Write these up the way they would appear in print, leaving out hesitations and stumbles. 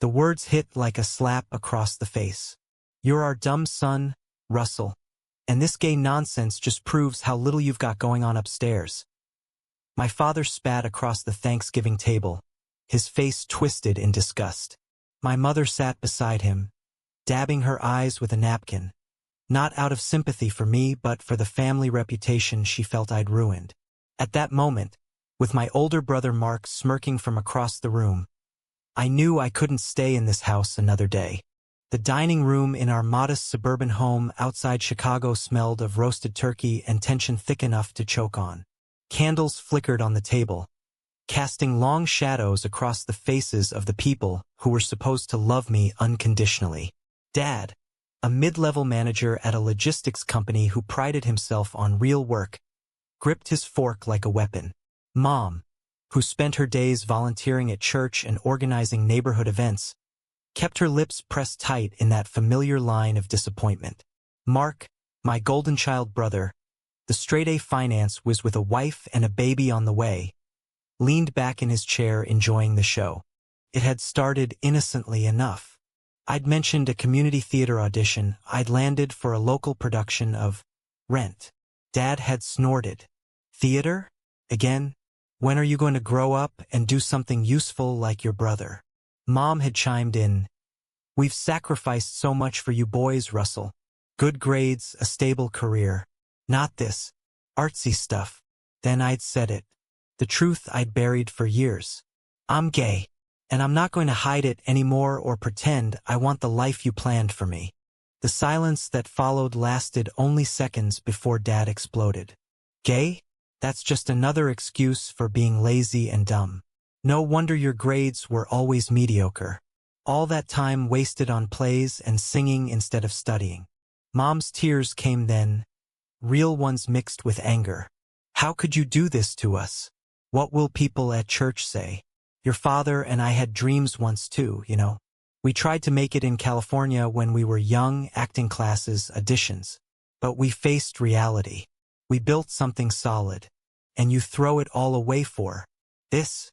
The words hit like a slap across the face. "You're our dumb son, Russell. And this gay nonsense just proves how little you've got going on upstairs." My father spat across the Thanksgiving table, his face twisted in disgust. My mother sat beside him, dabbing her eyes with a napkin, not out of sympathy for me but for the family reputation she felt I'd ruined. At that moment, with my older brother Mark smirking from across the room, I knew I couldn't stay in this house another day. The dining room in our modest suburban home outside Chicago smelled of roasted turkey and tension thick enough to choke on. Candles flickered on the table, casting long shadows across the faces of the people who were supposed to love me unconditionally. Dad, a mid-level manager at a logistics company who prided himself on real work, gripped his fork like a weapon. Mom, who spent her days volunteering at church and organizing neighborhood events, kept her lips pressed tight in that familiar line of disappointment. Mark, my golden child brother, the straight-A finance whiz with a wife and a baby on the way, leaned back in his chair enjoying the show. It had started innocently enough. I'd mentioned a community theater audition I'd landed for a local production of Rent. Dad had snorted. "Theater? Again? When are you going to grow up and do something useful like your brother?" Mom had chimed in. "We've sacrificed so much for you boys, Russell. Good grades, a stable career. Not this artsy stuff." Then I'd said it. The truth I'd buried for years. "I'm gay, and I'm not going to hide it anymore or pretend I want the life you planned for me." The silence that followed lasted only seconds before Dad exploded. "Gay? That's just another excuse for being lazy and dumb. No wonder your grades were always mediocre. All that time wasted on plays and singing instead of studying." Mom's tears came then, real ones mixed with anger. "How could you do this to us? What will people at church say? Your father and I had dreams once too, you know. We tried to make it in California when we were young, acting classes, auditions. But we faced reality. We built something solid. And you throw it all away for this?"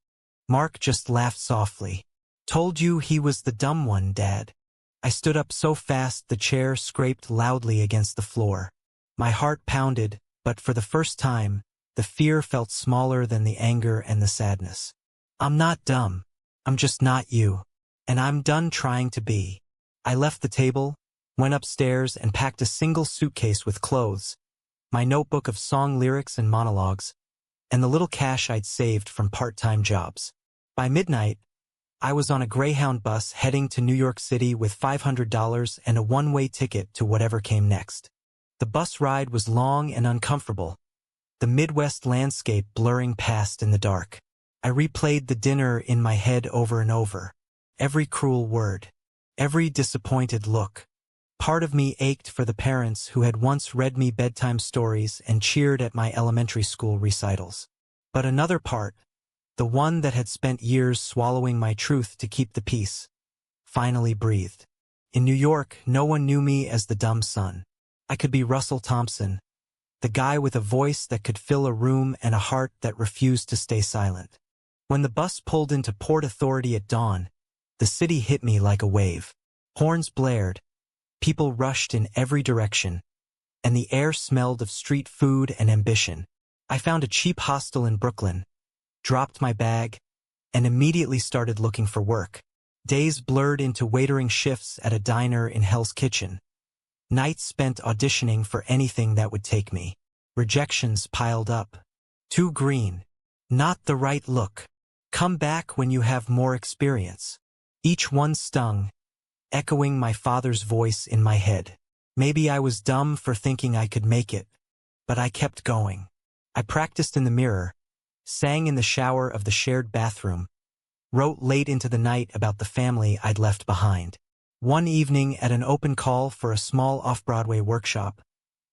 Mark just laughed softly. "Told you he was the dumb one, Dad." I stood up so fast the chair scraped loudly against the floor. My heart pounded, but for the first time, the fear felt smaller than the anger and the sadness. "I'm not dumb. I'm just not you. And I'm done trying to be." I left the table, went upstairs and packed a single suitcase with clothes, my notebook of song lyrics and monologues, and the little cash I'd saved from part-time jobs. By midnight, I was on a Greyhound bus heading to New York City with $500 and a one-way ticket to whatever came next. The bus ride was long and uncomfortable, the Midwest landscape blurring past in the dark. I replayed the dinner in my head over and over. Every cruel word, every disappointed look. Part of me ached for the parents who had once read me bedtime stories and cheered at my elementary school recitals. But another part, the one that had spent years swallowing my truth to keep the peace, finally breathed. In New York, no one knew me as the dumb son. I could be Russell Thompson, the guy with a voice that could fill a room and a heart that refused to stay silent. When the bus pulled into Port Authority at dawn, the city hit me like a wave. Horns blared, people rushed in every direction, and the air smelled of street food and ambition. I found a cheap hostel in Brooklyn, dropped my bag, and immediately started looking for work. Days blurred into waitering shifts at a diner in Hell's Kitchen. Nights spent auditioning for anything that would take me. Rejections piled up. Too green. Not the right look. Come back when you have more experience. Each one stung, echoing my father's voice in my head. Maybe I was dumb for thinking I could make it, but I kept going. I practiced in the mirror, sang in the shower of the shared bathroom, wrote late into the night about the family I'd left behind. One evening at an open call for a small off-Broadway workshop,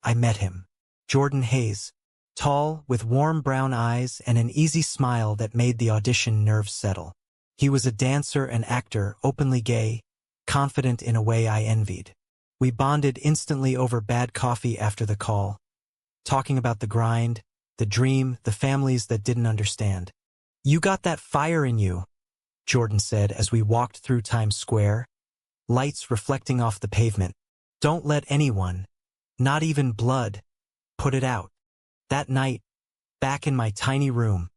I met him. Jordan Hayes, tall, with warm brown eyes and an easy smile that made the audition nerves settle. He was a dancer and actor, openly gay, confident in a way I envied. We bonded instantly over bad coffee after the call, talking about the grind, the dream, the families that didn't understand. "You got that fire in you," Jordan said as we walked through Times Square, lights reflecting off the pavement. Don't let anyone, not even blood, put it out. That night, back in my tiny room,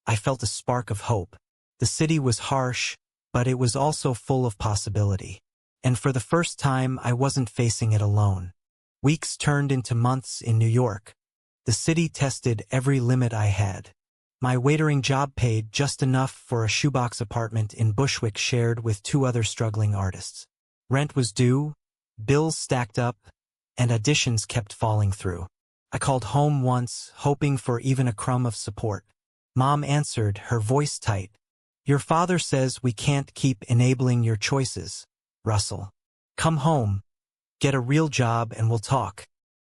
I felt a spark of hope. The city was harsh, but it was also full of possibility. And for the first time, I wasn't facing it alone. Weeks turned into months in New York. The city tested every limit I had. My waitering job paid just enough for a shoebox apartment in Bushwick shared with two other struggling artists. Rent was due, bills stacked up, and auditions kept falling through. I called home once, hoping for even a crumb of support. Mom answered, her voice tight. Your father says we can't keep enabling your choices, Russell. Come home, get a real job, and we'll talk.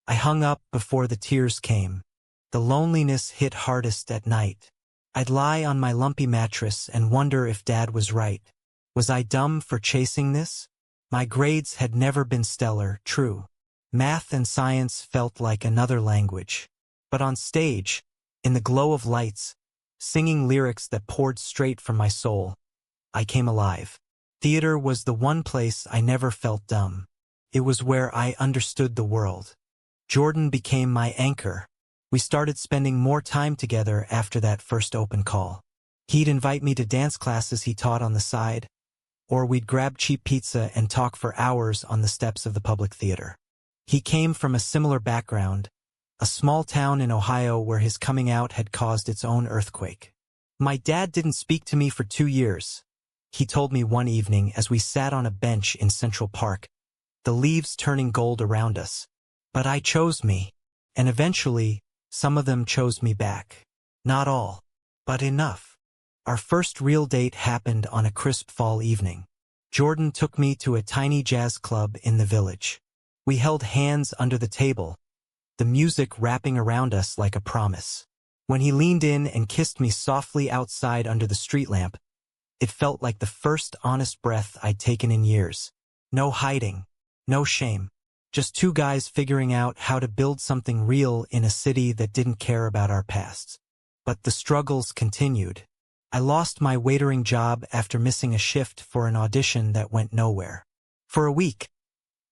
I hung up before the tears came. The loneliness hit hardest at night. I'd lie on my lumpy mattress and wonder if Dad was right. Was I dumb for chasing this? My grades had never been stellar, true. Math and science felt like another language. But on stage, in the glow of lights, singing lyrics that poured straight from my soul, I came alive. Theater was the one place I never felt dumb. It was where I understood the world. Jordan became my anchor. We started spending more time together after that first open call. He'd invite me to dance classes he taught on the side, or we'd grab cheap pizza and talk for hours on the steps of the public theater. He came from a similar background, a small town in Ohio where his coming out had caused its own earthquake. My dad didn't speak to me for 2 years. He told me one evening as we sat on a bench in Central Park, the leaves turning gold around us. But I chose me, and eventually, some of them chose me back. Not all, but enough. Our first real date happened on a crisp fall evening. Jordan took me to a tiny jazz club in the village. We held hands under the table, the music wrapping around us like a promise. When he leaned in and kissed me softly outside under the street lamp, it felt like the first honest breath I'd taken in years. No hiding, no shame. Just two guys figuring out how to build something real in a city that didn't care about our pasts. But the struggles continued. I lost my waitering job after missing a shift for an audition that went nowhere. For a week,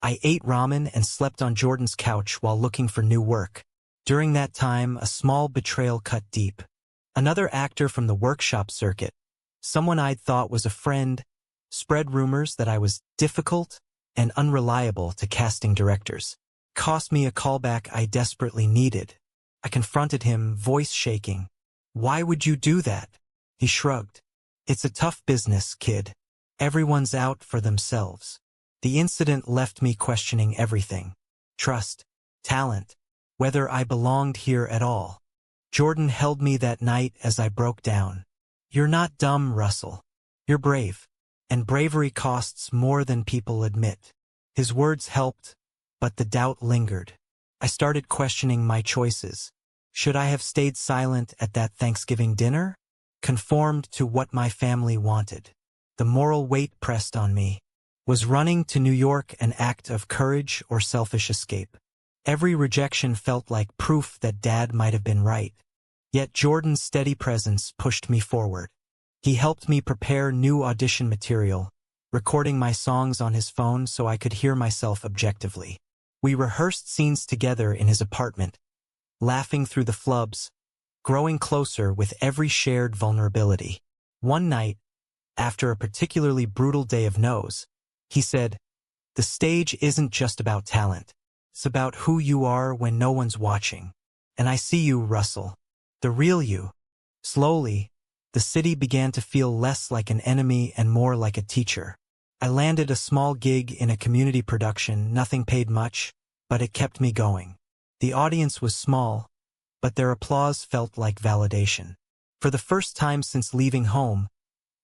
I ate ramen and slept on Jordan's couch while looking for new work. During that time, a small betrayal cut deep. Another actor from the workshop circuit, someone I'd thought was a friend, spread rumors that I was difficult and unreliable to casting directors. Cost me a callback I desperately needed. I confronted him, voice shaking. Why would you do that? He shrugged. It's a tough business, kid. Everyone's out for themselves. The incident left me questioning everything. Trust, talent, whether I belonged here at all. Jordan held me that night as I broke down. You're not dumb, Russell. You're brave. And bravery costs more than people admit. His words helped, but the doubt lingered. I started questioning my choices. Should I have stayed silent at that Thanksgiving dinner? Conformed to what my family wanted. The moral weight pressed on me. Was running to New York an act of courage or selfish escape? Every rejection felt like proof that Dad might have been right. Yet Jordan's steady presence pushed me forward. He helped me prepare new audition material, recording my songs on his phone so I could hear myself objectively. We rehearsed scenes together in his apartment, laughing through the flubs, growing closer with every shared vulnerability. One night, after a particularly brutal day of no's, he said, "The stage isn't just about talent. It's about who you are when no one's watching. And I see you, Russell. The real you." Slowly, the city began to feel less like an enemy and more like a teacher. I landed a small gig in a community production, nothing paid much, but it kept me going. The audience was small, but their applause felt like validation. For the first time since leaving home,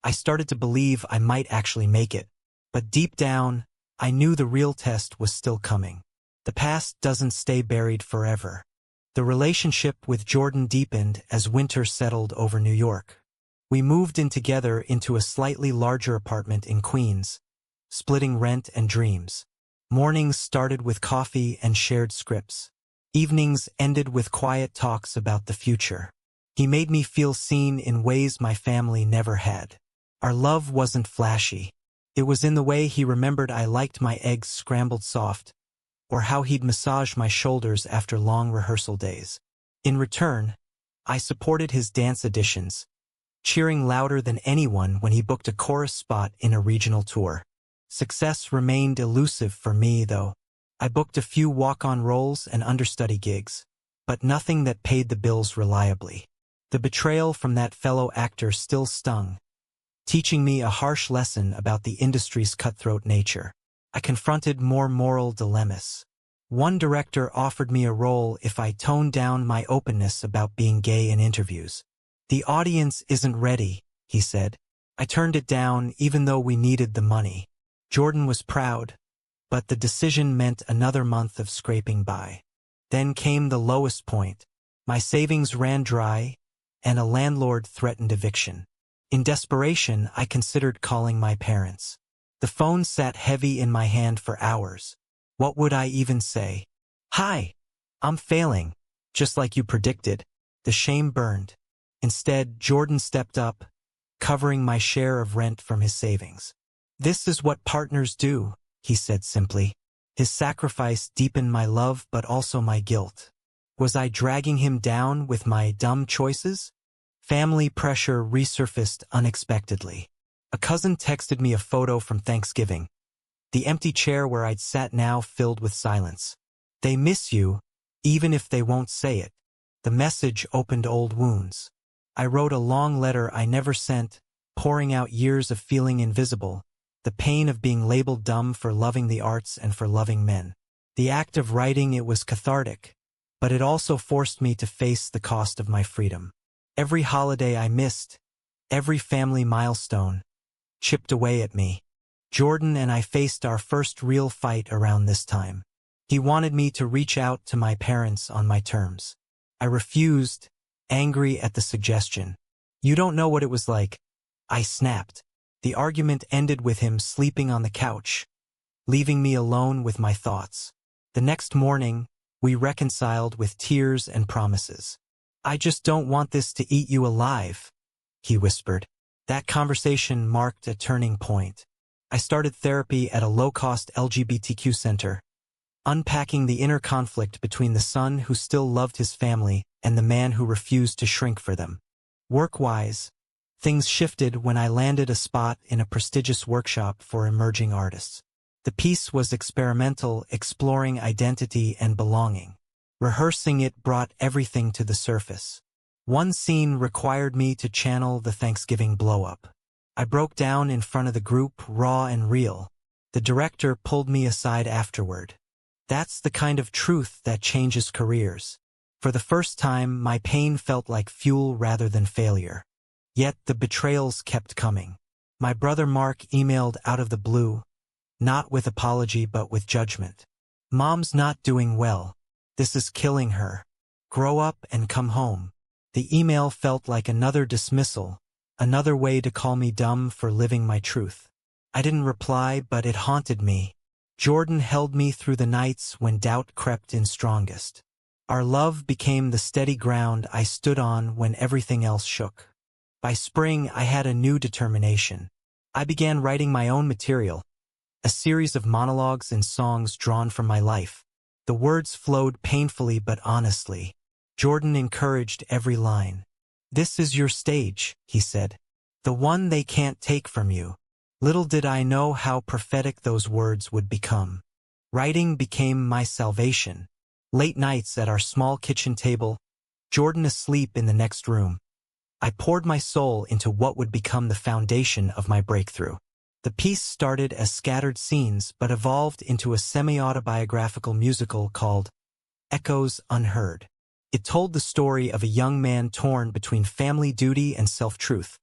I started to believe I might actually make it. But deep down, I knew the real test was still coming. The past doesn't stay buried forever. The relationship with Jordan deepened as winter settled over New York. We moved in together into a slightly larger apartment in Queens, splitting rent and dreams. Mornings started with coffee and shared scripts. Evenings ended with quiet talks about the future. He made me feel seen in ways my family never had. Our love wasn't flashy. It was in the way he remembered I liked my eggs scrambled soft, or how he'd massage my shoulders after long rehearsal days. In return, I supported his dance auditions, cheering louder than anyone when he booked a chorus spot in a regional tour. Success remained elusive for me, though. I booked a few walk-on roles and understudy gigs, but nothing that paid the bills reliably. The betrayal from that fellow actor still stung, teaching me a harsh lesson about the industry's cutthroat nature. I confronted more moral dilemmas. One director offered me a role if I toned down my openness about being gay in interviews. "The audience isn't ready," he said. I turned it down even though we needed the money. Jordan was proud, but the decision meant another month of scraping by. Then came the lowest point. My savings ran dry, and a landlord threatened eviction. In desperation, I considered calling my parents. The phone sat heavy in my hand for hours. What would I even say? "Hi, I'm failing," just like you predicted. The shame burned. Instead, Jordan stepped up, covering my share of rent from his savings. "This is what partners do," he said simply. His sacrifice deepened my love but also my guilt. Was I dragging him down with my dumb choices? Family pressure resurfaced unexpectedly. A cousin texted me a photo from Thanksgiving. The empty chair where I'd sat now filled with silence. "They miss you, even if they won't say it." The message opened old wounds. I wrote a long letter I never sent, pouring out years of feeling invisible, the pain of being labeled dumb for loving the arts and for loving men. The act of writing it was cathartic, but it also forced me to face the cost of my freedom. Every holiday I missed, every family milestone, chipped away at me. Jordan and I faced our first real fight around this time. He wanted me to reach out to my parents on my terms. I refused, angry at the suggestion. "You don't know what it was like," I snapped. The argument ended with him sleeping on the couch, leaving me alone with my thoughts. The next morning, we reconciled with tears and promises. "I just don't want this to eat you alive," he whispered. That conversation marked a turning point. I started therapy at a low-cost LGBTQ center, unpacking the inner conflict between the son who still loved his family and the man who refused to shrink for them. Work-wise, things shifted when I landed a spot in a prestigious workshop for emerging artists. The piece was experimental, exploring identity and belonging. Rehearsing it brought everything to the surface. One scene required me to channel the Thanksgiving blow-up. I broke down in front of the group, raw and real. The director pulled me aside afterward. That's the kind of truth that changes careers. For the first time, my pain felt like fuel rather than failure. Yet the betrayals kept coming. My brother Mark emailed out of the blue, not with apology but with judgment. "Mom's not doing well. This is killing her. Grow up and come home." The email felt like another dismissal, another way to call me dumb for living my truth. I didn't reply, but it haunted me. Jordan held me through the nights when doubt crept in strongest. Our love became the steady ground I stood on when everything else shook. By spring, I had a new determination. I began writing my own material, a series of monologues and songs drawn from my life. The words flowed painfully but honestly. Jordan encouraged every line. "This is your stage," he said. "The one they can't take from you." Little did I know how prophetic those words would become. Writing became my salvation. Late nights at our small kitchen table, Jordan asleep in the next room, I poured my soul into what would become the foundation of my breakthrough. The piece started as scattered scenes but evolved into a semi-autobiographical musical called Echoes Unheard. It told the story of a young man torn between family duty and self-truth,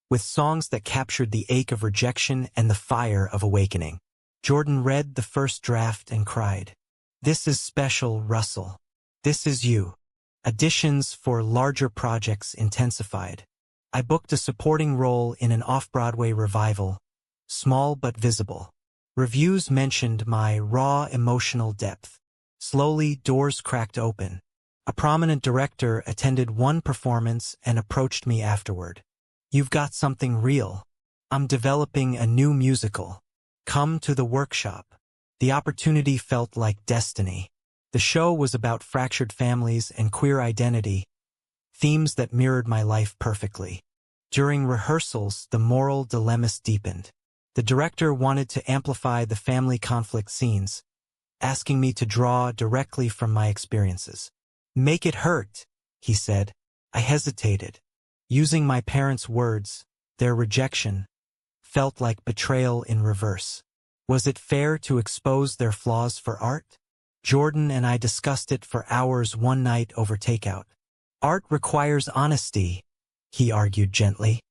with songs that captured the ache of rejection and the fire of awakening. Jordan read the first draft and cried, "This is special, Russell. This is you." Additions for larger projects intensified. I booked a supporting role in an off-Broadway revival, small but visible. Reviews mentioned my raw emotional depth. Slowly, doors cracked open. A prominent director attended one performance and approached me afterward. "You've got something real." I'm developing a new musical. Come to the workshop. The opportunity felt like destiny. The show was about fractured families and queer identity, themes that mirrored my life perfectly. During rehearsals, the moral dilemmas deepened. The director wanted to amplify the family conflict scenes, asking me to draw directly from my experiences. Make it hurt, he said. I hesitated. Using my parents' words, their rejection felt like betrayal in reverse. Was it fair to expose their flaws for art? Jordan and I discussed it for hours one night over takeout. Art requires honesty, he argued gently.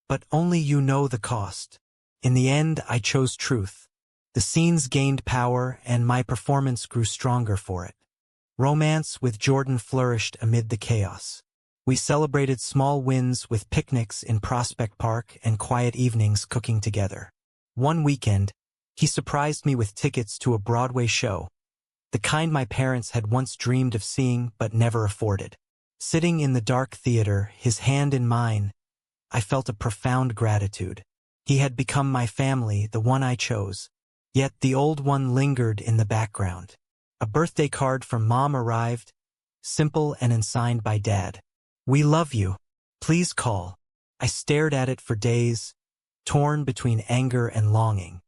But only you know the cost. In the end, I chose truth. The scenes gained power, and my performance grew stronger for it. Romance with Jordan flourished amid the chaos. We celebrated small wins with picnics in Prospect Park and quiet evenings cooking together. One weekend, he surprised me with tickets to a Broadway show, the kind my parents had once dreamed of seeing but never afforded. Sitting in the dark theater, his hand in mine, I felt a profound gratitude. He had become my family, the one I chose. Yet the old one lingered in the background. A birthday card from Mom arrived, simple and unsigned by Dad. We love you. Please call. I stared at it for days, torn between anger and longing.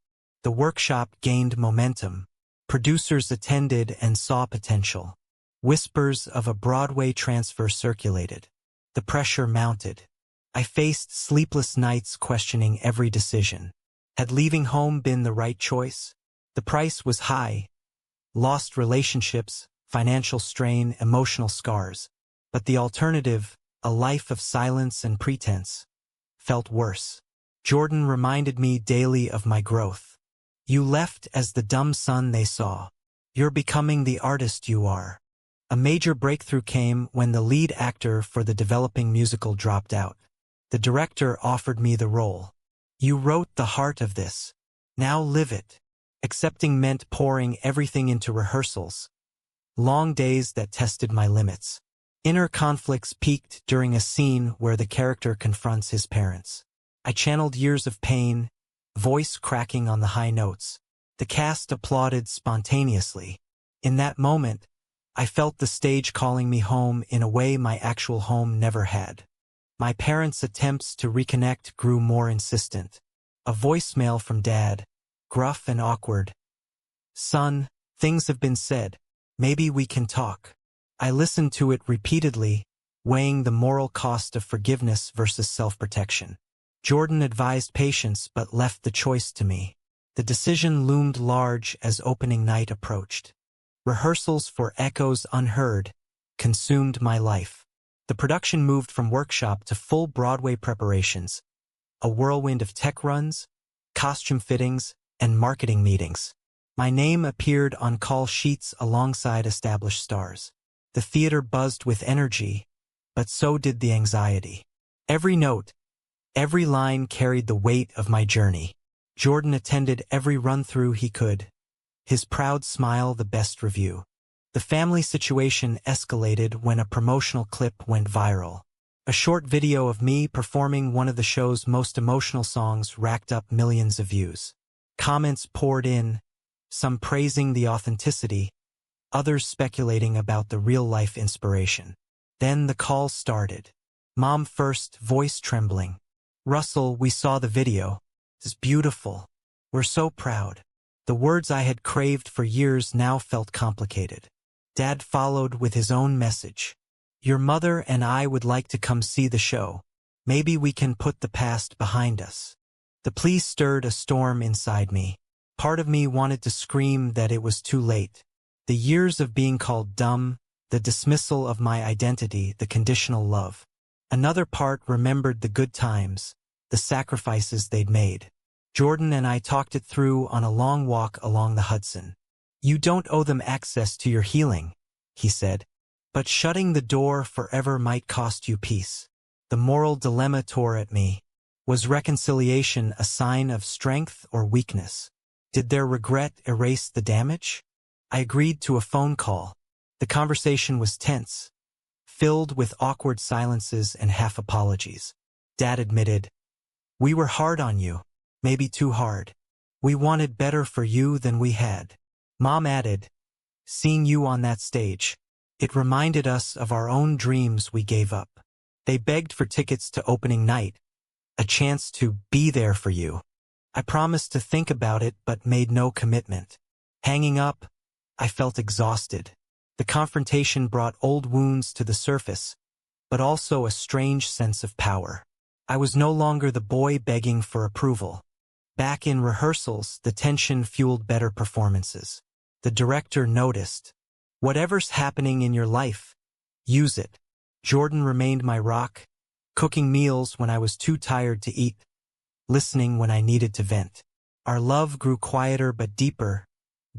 The workshop gained momentum. Producers attended and saw potential. Whispers of a Broadway transfer circulated. The pressure mounted. I faced sleepless nights questioning every decision. Had leaving home been the right choice? The price was high. Lost relationships, financial strain, emotional scars. But the alternative, a life of silence and pretense, felt worse. Jordan reminded me daily of my growth. You left as the dumb son they saw. You're becoming the artist you are. A major breakthrough came when the lead actor for the developing musical dropped out. The director offered me the role. You wrote the heart of this. Now live it. Accepting meant pouring everything into rehearsals. Long days that tested my limits. Inner conflicts peaked during a scene where the character confronts his parents. I channeled years of pain, voice cracking on the high notes. The cast applauded spontaneously. In that moment, I felt the stage calling me home in a way my actual home never had. My parents' attempts to reconnect grew more insistent. A voicemail from Dad, gruff and awkward. Son, things have been said. Maybe we can talk. I listened to it repeatedly, weighing the moral cost of forgiveness versus self-protection. Jordan advised patience but left the choice to me. The decision loomed large as opening night approached. Rehearsals for Echoes Unheard consumed my life. The production moved from workshop to full Broadway preparations, a whirlwind of tech runs, costume fittings, and marketing meetings. My name appeared on call sheets alongside established stars. The theater buzzed with energy, but so did the anxiety. Every note, every line carried the weight of my journey. Jordan attended every run-through he could, his proud smile the best review. The family situation escalated when a promotional clip went viral. A short video of me performing one of the show's most emotional songs racked up millions of views. Comments poured in, some praising the authenticity, others speculating about the real-life inspiration. Then the call started. Mom first, voice trembling. Russell, we saw the video. It's beautiful. We're so proud. The words I had craved for years now felt complicated. Dad followed with his own message. Your mother and I would like to come see the show. Maybe we can put the past behind us. The plea stirred a storm inside me. Part of me wanted to scream that it was too late. The years of being called dumb, the dismissal of my identity, the conditional love. Another part remembered the good times, the sacrifices they'd made. Jordan and I talked it through on a long walk along the Hudson. You don't owe them access to your healing, he said, but shutting the door forever might cost you peace. The moral dilemma tore at me. Was reconciliation a sign of strength or weakness? Did their regret erase the damage? I agreed to a phone call. The conversation was tense, filled with awkward silences and half apologies. Dad admitted, We were hard on you, maybe too hard. We wanted better for you than we had. Mom added, seeing you on that stage, it reminded us of our own dreams we gave up. They begged for tickets to opening night, a chance to be there for you. I promised to think about it but made no commitment. Hanging up, I felt exhausted. The confrontation brought old wounds to the surface, but also a strange sense of power. I was no longer the boy begging for approval. Back in rehearsals, the tension fueled better performances. The director noticed, whatever's happening in your life, use it. Jordan remained my rock, cooking meals when I was too tired to eat, listening when I needed to vent. Our love grew quieter but deeper,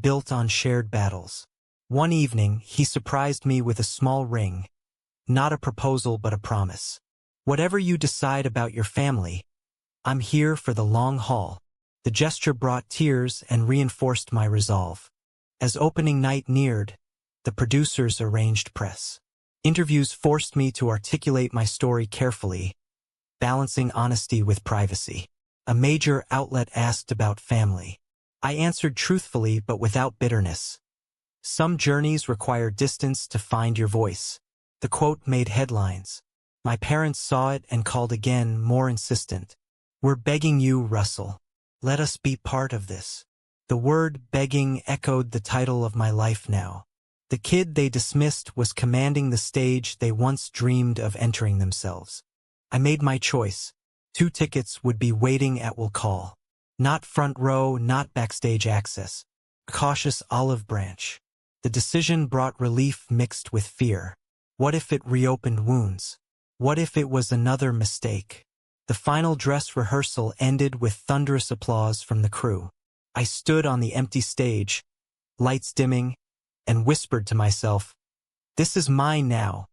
built on shared battles. One evening, he surprised me with a small ring, not a proposal but a promise. Whatever you decide about your family, I'm here for the long haul. The gesture brought tears and reinforced my resolve. As opening night neared, the producers arranged press. Interviews forced me to articulate my story carefully, balancing honesty with privacy. A major outlet asked about family. I answered truthfully but without bitterness. Some journeys require distance to find your voice. The quote made headlines. My parents saw it and called again, more insistent. We're begging you, Russell. Let us be part of this. The word begging echoed the title of my life now. The kid they dismissed was commanding the stage they once dreamed of entering themselves. I made my choice. 2 tickets would be waiting at will call. Not front row, not backstage access. A cautious olive branch. The decision brought relief mixed with fear. What if it reopened wounds? What if it was another mistake? The final dress rehearsal ended with thunderous applause from the crew. I stood on the empty stage, lights dimming, and whispered to myself, this is mine now.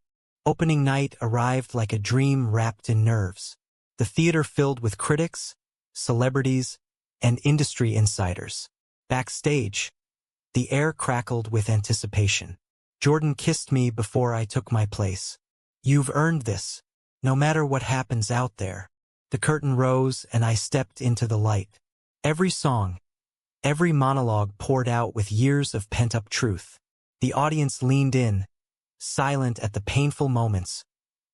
Opening night arrived like a dream wrapped in nerves. The theater filled with critics, celebrities, and industry insiders. Backstage, the air crackled with anticipation. Jordan kissed me before I took my place. You've earned this, no matter what happens out there. The curtain rose and I stepped into the light. Every song, every monologue poured out with years of pent-up truth. The audience leaned in, silent at the painful moments,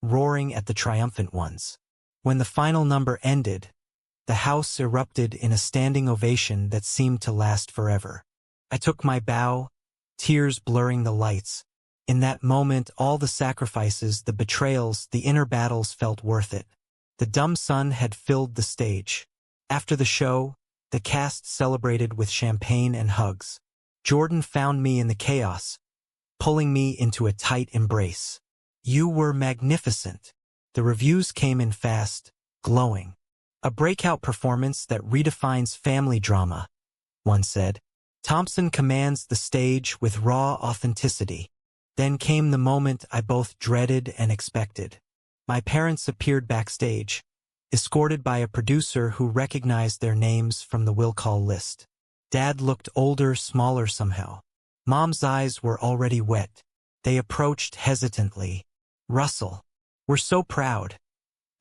roaring at the triumphant ones. When the final number ended, the house erupted in a standing ovation that seemed to last forever. I took my bow, tears blurring the lights. In that moment, all the sacrifices, the betrayals, the inner battles felt worth it. The dumb sun had filled the stage. After the show, the cast celebrated with champagne and hugs. Jordan found me in the chaos, pulling me into a tight embrace. You were magnificent. The reviews came in fast, glowing. A breakout performance that redefines family drama, one said. Thompson commands the stage with raw authenticity. Then came the moment I both dreaded and expected. My parents appeared backstage, escorted by a producer who recognized their names from the will call list. Dad looked older, smaller somehow. Mom's eyes were already wet. They approached hesitantly. Russell, we're so proud,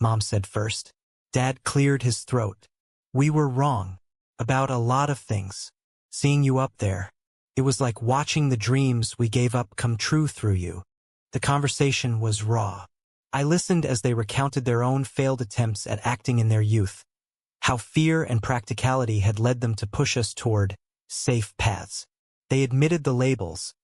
Mom said first. Dad cleared his throat. We were wrong. About a lot of things. Seeing you up there, it was like watching the dreams we gave up come true through you. The conversation was raw. I listened as they recounted their own failed attempts at acting in their youth, how fear and practicality had led them to push us toward safe paths. They admitted the labels,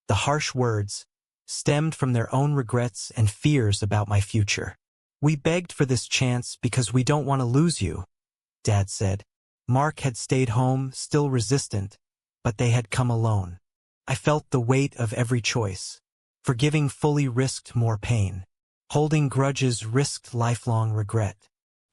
the harsh words, stemmed from their own regrets and fears about my future. We begged for this chance because we don't want to lose you, Dad said. Mark had stayed home, still resistant, but they had come alone. I felt the weight of every choice. Forgiving fully risked more pain. Holding grudges risked lifelong regret.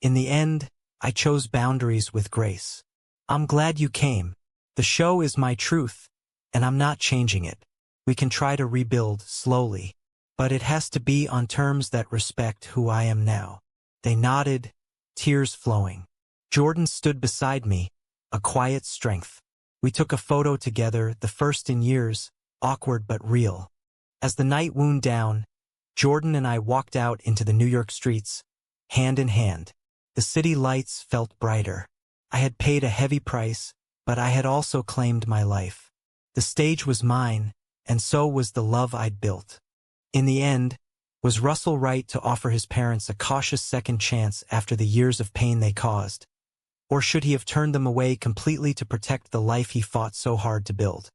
In the end, I chose boundaries with grace. I'm glad you came. The show is my truth, and I'm not changing it. We can try to rebuild slowly, but it has to be on terms that respect who I am now. They nodded, tears flowing. Jordan stood beside me, a quiet strength. We took a photo together, the first in years, awkward but real. As the night wound down, Jordan and I walked out into the New York streets, hand in hand. The city lights felt brighter. I had paid a heavy price, but I had also claimed my life. The stage was mine, and so was the love I'd built. In the end, was Russell right to offer his parents a cautious second chance after the years of pain they caused? Or should he have turned them away completely to protect the life he fought so hard to build?